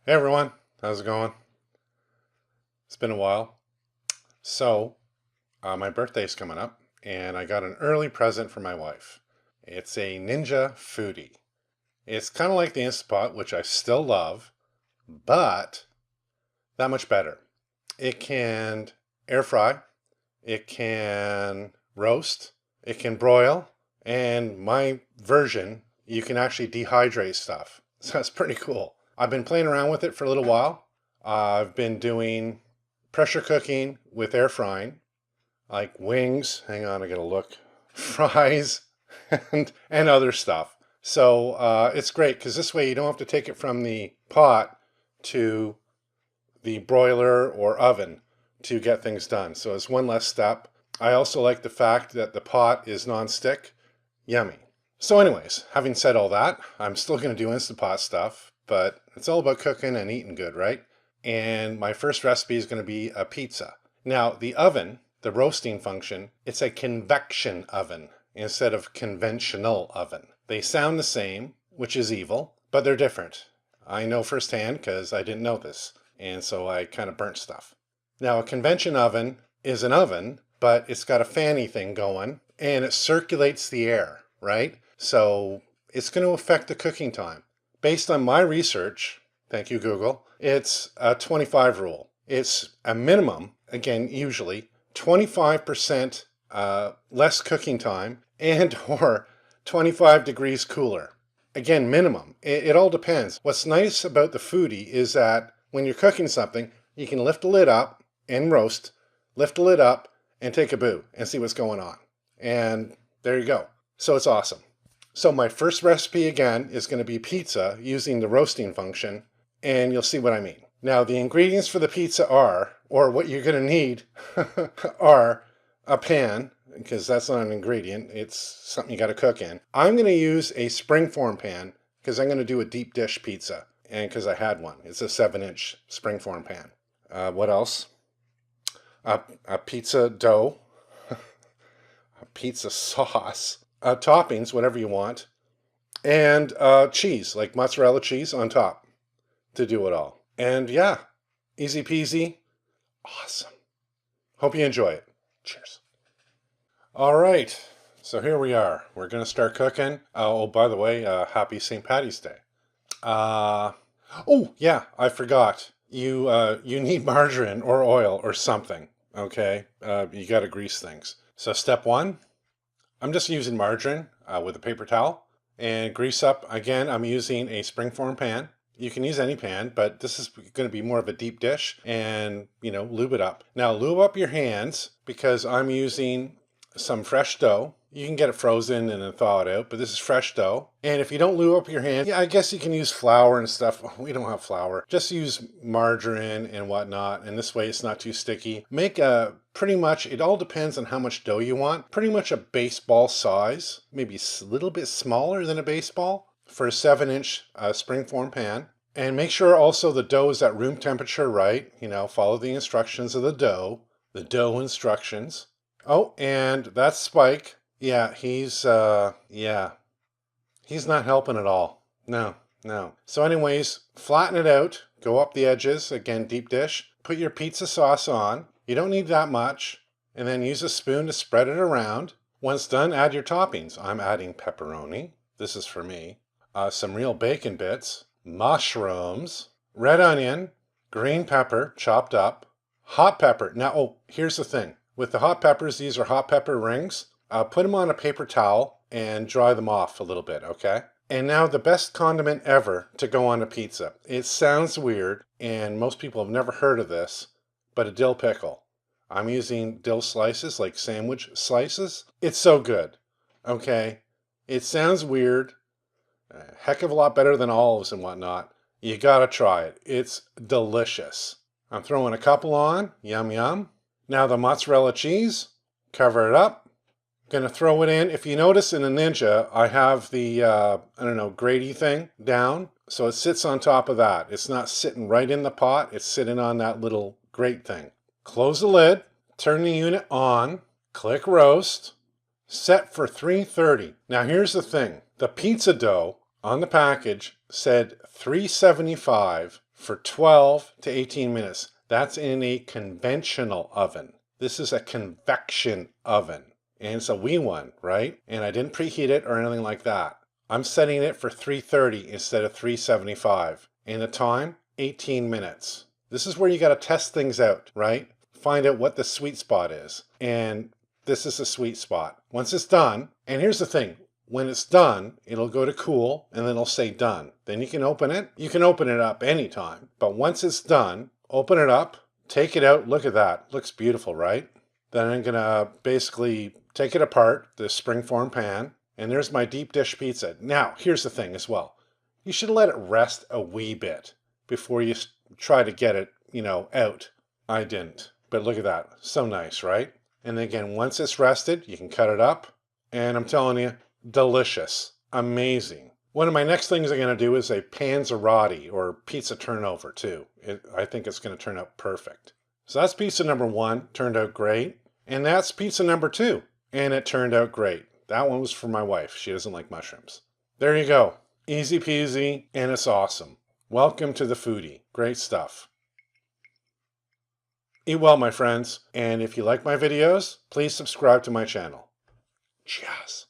Hey everyone, how's it going? It's been a while. My birthday's coming up, and I got an early present for my wife. It's a Ninja Foodi. It's kind of like the Instapot, which I still love, but that much better. It can air fry, it can roast, it can broil, and my version, you can actually dehydrate stuff. So that's pretty cool. I've been playing around with it for a little while. I've been doing pressure cooking with air frying, like wings. Hang on, I gotta look. Fries and other stuff. So it's great because this way you don't have to take it from the pot to the broiler or oven to get things done. So it's one less step. I also like the fact that the pot is non-stick. Yummy. So anyways, having said all that, I'm still going to do Instant Pot stuff, but it's all about cooking and eating good, right? And my first recipe is going to be a pizza. Now, the oven, the roasting function, it's a convection oven instead of conventional oven. They sound the same, which is evil, but they're different. I know firsthand because I didn't know this, and so I kind of burnt stuff. Now, a convention oven is an oven, but it's got a fanny thing going, and it circulates the air, right? So it's going to affect the cooking time. Based on my research, thank you, Google, it's a 25 rule. It's a minimum, again, usually 25% less cooking time and or 25 degrees cooler. Again, minimum. It all depends. What's nice about the Foodi is that when you're cooking something, you can lift the lid up and roast, lift the lid up and take a boo and see what's going on. And there you go. So it's awesome. So my first recipe again is going to be pizza using the roasting function, and you'll see what I mean. Now the ingredients for the pizza are, or what you're going to need, are a pan, because that's not an ingredient, it's something you got to cook in. I'm going to use a springform pan because I'm going to do a deep dish pizza, and because I had one. It's a 7-inch springform pan. What else? A pizza dough, a pizza sauce, toppings, whatever you want, and cheese, like mozzarella cheese on top to do it all. And yeah, easy peasy, awesome. Hope you enjoy it. Cheers. All right, so here we are. We're going to start cooking. Oh, by the way, happy St. Patty's Day. Oh, yeah, I forgot. You need margarine or oil or something, okay? You got to grease things. So step one, I'm just using margarine with a paper towel and grease up. Again, I'm using a springform pan. You can use any pan, but this is going to be more of a deep dish and, lube it up. Now, lube up your hands because I'm using some fresh dough. You can get it frozen and then thaw it out, but this is fresh dough. And if you don't lube up your hands, yeah, I guess you can use flour and stuff. We don't have flour. Just use margarine and whatnot, and this way it's not too sticky. Make pretty much, it all depends on how much dough you want. Pretty much a baseball size, maybe a little bit smaller than a baseball for a 7-inch springform pan. And make sure also the dough is at room temperature, right? Follow the instructions of the dough instructions. Oh, and that's Spike. Yeah, he's not helping at all. No. So anyways, flatten it out, go up the edges, again, deep dish, put your pizza sauce on. You don't need that much, and then use a spoon to spread it around. Once done, add your toppings. I'm adding pepperoni. This is for me. Some real bacon bits, mushrooms, red onion, green pepper, chopped up, hot pepper. Now, here's the thing. With the hot peppers, these are hot pepper rings. Put them on a paper towel and dry them off a little bit, okay? And now the best condiment ever to go on a pizza. It sounds weird, and most people have never heard of this, but a dill pickle. I'm using dill slices, like sandwich slices. It's so good, okay? It sounds weird, a heck of a lot better than olives and whatnot. You gotta try it. It's delicious. I'm throwing a couple on, yum yum. Now the mozzarella cheese, cover it up. Gonna throw it in. If you notice in the Ninja, I have the, grady thing down. So it sits on top of that. It's not sitting right in the pot. It's sitting on that little grate thing. Close the lid, turn the unit on, click roast, set for 330. Now here's the thing. The pizza dough on the package said 375 for 12 to 18 minutes. That's in a conventional oven. This is a convection oven. And it's a wee one, right? And I didn't preheat it or anything like that. I'm setting it for 330 instead of 375. And the time, 18 minutes. This is where you got to test things out, right? Find out what the sweet spot is. And this is the sweet spot. Once it's done, and here's the thing, when it's done, it'll go to cool and then it'll say done. Then you can open it. You can open it up anytime. But once it's done, open it up, take it out. Look at that. Looks beautiful, right? Then I'm going to basically take it apart, the springform pan, and there's my deep dish pizza. Now, here's the thing as well. You should let it rest a wee bit before you try to get it, out. I didn't. But look at that. So nice, right? And again, once it's rested, you can cut it up. And I'm telling you, delicious. Amazing. One of my next things I'm going to do is a panzerotti or pizza turnover too. I think it's going to turn out perfect. So that's pizza number 1. Turned out great. And that's pizza number 2. And it turned out great. That one was for my wife. She doesn't like mushrooms. There you go. Easy peasy, and it's awesome. Welcome to the Foodi. Great stuff. Eat well, my friends. And if you like my videos, please subscribe to my channel. Cheers.